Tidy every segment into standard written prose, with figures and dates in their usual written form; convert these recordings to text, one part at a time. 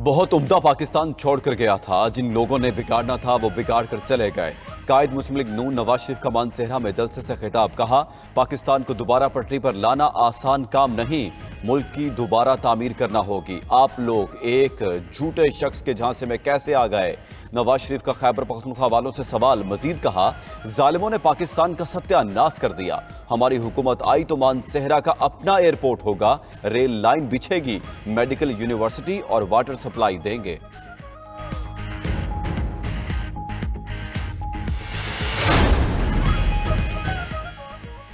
बहुत उम्दा पाकिस्तान छोड़कर गया था। जिन लोगों ने बिगाड़ना था वो बिगाड़ कर चले गए। कायद मुस्लिम लीग नून नवाज शरीफ का मानसेहरा में जलसे से खिताब। कहा, पाकिस्तान को दोबारा पटरी पर लाना आसान काम नहीं, मुल्क की दोबारा तामीर करना होगी। आप लोग एक झूठे शख्स के झांसे में कैसे आ गए? नवाज शरीफ का खैबर पख्तूनख्वा वालों से सवाल। मजीद कहा, जालिमों ने पाकिस्तान का सत्यानाश कर दिया। हमारी हुकूमत आई तो मानसेहरा का अपना एयरपोर्ट होगा, रेल लाइन बिछेगी, मेडिकल यूनिवर्सिटी और वाटर सप्लाई देंगे।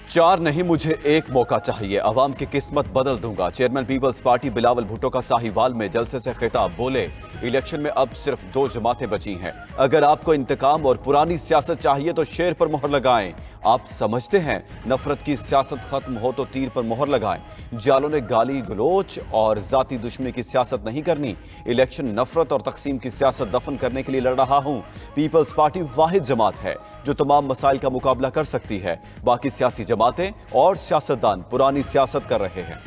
चार नहीं, मुझे एक मौका चाहिए, अवाम की किस्मत बदल दूंगा। चेयरमैन पीपल्स पार्टी बिलावल भुट्टो का साहिवाल में जलसे से खिताब। बोले, इलेक्शन में अब सिर्फ 2 जमातें बची हैं। अगर आपको इंतकाम और पुरानी सियासत चाहिए तो शेर पर मोहर लगाएं। आप समझते हैं नफरत की सियासत खत्म हो तो तीर पर मोहर लगाएं। जालों ने गाली गलोच और जाती दुश्मनी की सियासत नहीं करनी। इलेक्शन नफरत और तकसीम की सियासत दफन करने के लिए लड़ रहा हूं। पीपल्स पार्टी वाहिद जमात है जो तमाम मसाइल का मुकाबला कर सकती है। बाकी सियासी जमातें और सियासतदान पुरानी सियासत कर रहे हैं।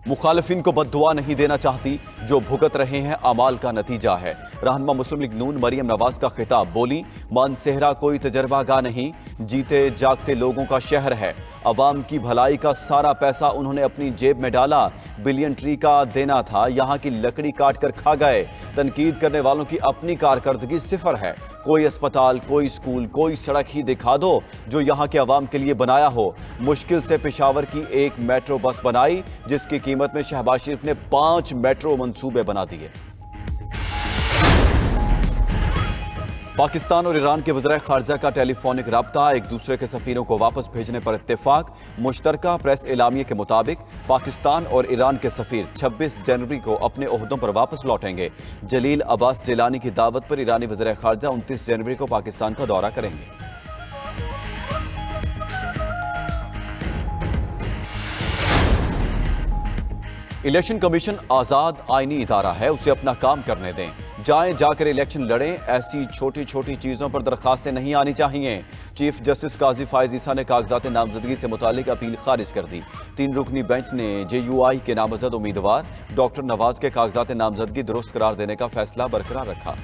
मुखालिफिन को बद्दुआ नहीं देना चाहती, जो भुगत रहे हैं अमाल का नतीजा है। रहनुमा मुस्लिम लीग नून मरियम नवाज का खिताब। बोली, मानसेहरा कोई तजर्बागाह नहीं, जीते जागते लोगों का शहर है। अवाम की भलाई का सारा पैसा उन्होंने अपनी जेब में डाला। बिलियन ट्री का देना था, यहाँ की लकड़ी काट कर खा गए। तनकीद करने वालों की अपनी कारकर्दगी सिफर है। कोई अस्पताल, कोई स्कूल, कोई सड़क ही दिखा दो जो यहाँ के अवाम के लिए बनाया हो। मुश्किल से पेशावर की एक मेट्रो बस बनाई, जिसकी कीमत में शहबाज शरीफ ने 5 मेट्रो मंसूबे बना दिए। पाकिस्तान और ईरान के वज़ीर ख़ारजा का टेलीफोनिक राब्ता। एक दूसरे के सफ़ीरों को वापस भेजने पर इत्तेफाक। मुश्तरका प्रेस एलामिये के मुताबिक पाकिस्तान और ईरान के सफ़ीर 26 जनवरी को अपने ओहदों पर वापस लौटेंगे। जलील अब्बास जिलानी की दावत पर ईरानी वज़ीर ख़ारजा 29 जनवरी को पाकिस्तान का दौरा करेंगे। इलेक्शन कमीशन आज़ाद आईनी इदारा है, उसे अपना काम करने दें। जाएं, जाकर इलेक्शन लड़ें। ऐसी छोटी छोटी चीज़ों पर दरखास्तें नहीं आनी चाहिए। चीफ जस्टिस काजी फायज ईसा ने कागजात नामजदगी से मुतालिक अपील खारिज कर दी। 3 रुकनी बेंच ने JUI के नामजद उम्मीदवार डॉक्टर नवाज के कागजात नामजदगी दुरुस्त करार देने का फैसला बरकरार रखा।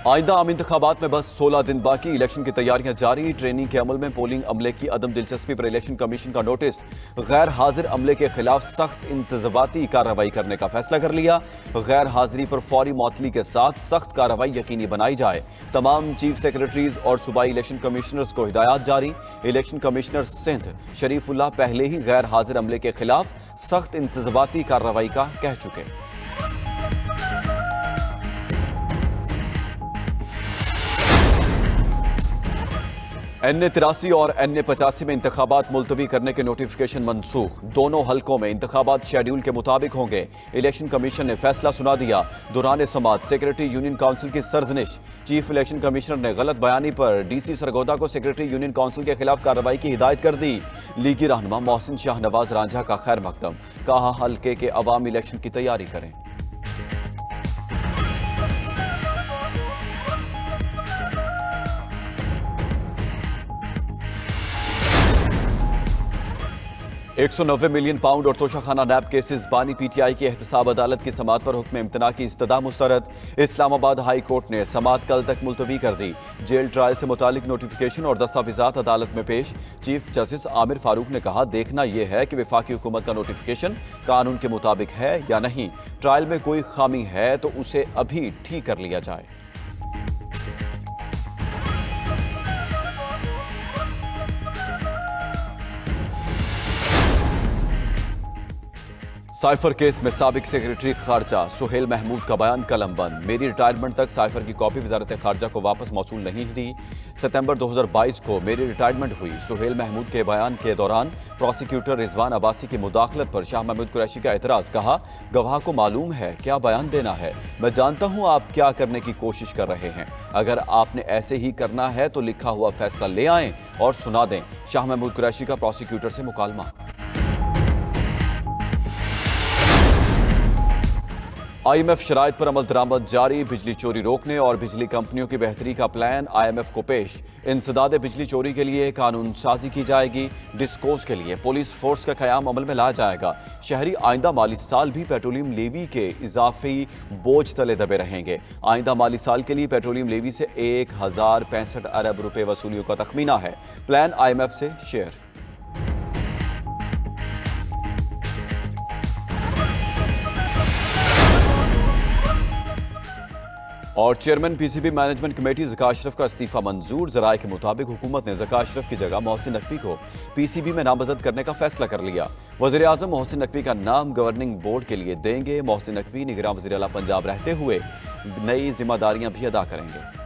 आइंदा आम इंतखाबात में बस 16 दिन बाकी। इलेक्शन की तैयारियां जारी। ट्रेनिंग के अमल में पोलिंग अमले की अदम दिलचस्पी पर इलेक्शन कमीशन का नोटिस। गैर हाजिर अमले के खिलाफ सख्त इंतज़ाबाती कार्रवाई करने का फैसला कर लिया। गैर हाजिरी पर फौरी मअतली के साथ सख्त कार्रवाई यकीनी बनाई जाए। तमाम चीफ सेक्रेटरीज और सूबाई इलेक्शन कमिश्नर्स को हिदायत जारी। इलेक्शन कमिश्नर सिंध शरीफुल्लाह पहले ही गैर हाजिर अमले के खिलाफ सख्त इंतज़ाबाती कार्रवाई का कह चुके। NA-83 और NA-85 में इंतखाबात मुलतवी करने के नोटिफिकेशन मनसूख। दोनों हलकों में इंतखाबात शेड्यूल के मुताबिक होंगे। इलेक्शन कमीशन ने फैसला सुना दिया। दौरान समाअत सेक्रेटरी यूनियन काउंसिल की सरजनिश। चीफ इलेक्शन कमिश्नर ने गलत बयानी पर DC सरगोदा को सेक्रेटरी यूनियन काउंसिल के खिलाफ कार्रवाई की हिदायत कर दी। लीगी रहनुमा मोहसिन शाहनवाज रांझा का खैर मकदम। कहा, हल्के के अवामी इलेक्शन की तैयारी करें। £190 मिलियन और तोशाखाना नैब केसेस। बानी PTI की एहतसाब अदालत की समाअत पर हुक्म इम्तना की इस्तदा मुस्तरद। इस्लामाबाद हाई कोर्ट ने समाअत कल तक मुलतवी कर दी। जेल ट्रायल से मुतालिक नोटिफिकेशन और दस्तावेजात अदालत में पेश। चीफ जस्टिस आमिर फारूक ने कहा, देखना यह है कि वफाकी हुकूमत का नोटिफिकेशन कानून के मुताबिक है या नहीं। ट्रायल में कोई खामी है तो उसे अभी ठीक कर लिया जाए। साइफर केस में साबिक सेक्रेटरी खारजा सुहेल महमूद का बयान कलमबंद। मेरी रिटायरमेंट तक साइफर की कॉपी वजारत खारजा को वापस मौसूल नहीं दी। सितंबर 2022 को मेरी रिटायरमेंट हुई। सुहेल महमूद के बयान के दौरान प्रोसिक्यूटर रिजवान अब्बासी की मुदाखलत पर शाह महमूद कुरैशी का एतराज। कहा, गवाह को मालूम है क्या बयान देना है। मैं जानता हूं आप क्या करने की कोशिश कर रहे हैं। अगर आपने ऐसे ही करना है तो लिखा हुआ फैसला ले आएं और सुना दें। शाह महमूद कुरैशी का प्रोसिक्यूटर से मुकालमा। IMF शराइत पर अमल दरामद जारी, बिजली चोरी रोकने और बिजली कंपनियों की बेहतरी का प्लान IMF को पेश। इंसदादे बिजली चोरी के लिए कानून साजी की जाएगी। डिस्कोस के लिए पुलिस फोर्स का क़याम अमल में लाया जाएगा। शहरी आइंदा माली साल भी पेट्रोलियम लेवी के इजाफी बोझ तले दबे रहेंगे। आइंदा माली साल के लिए पेट्रोलियम लेवी से 1065 अरब रुपए वसूलियों का तखमीना है। प्लान IMF से शेयर। और chairman PCB management committee Zaka Ashraf का इस्तीफा मंजूर। ज़राए के मुताबिक हुकूमत ने ज़का अशरफ की जगह मोहसिन नकवी को PCB में नामजद करने का फैसला कर लिया। वज़ीर आज़म मोहसिन नकवी का नाम गवर्निंग बोर्ड के लिए देंगे। मोहसिन नकवी निगरान वज़ीर आला पंजाब रहते हुए नई जिम्मेदारियां भी अदा करेंगे।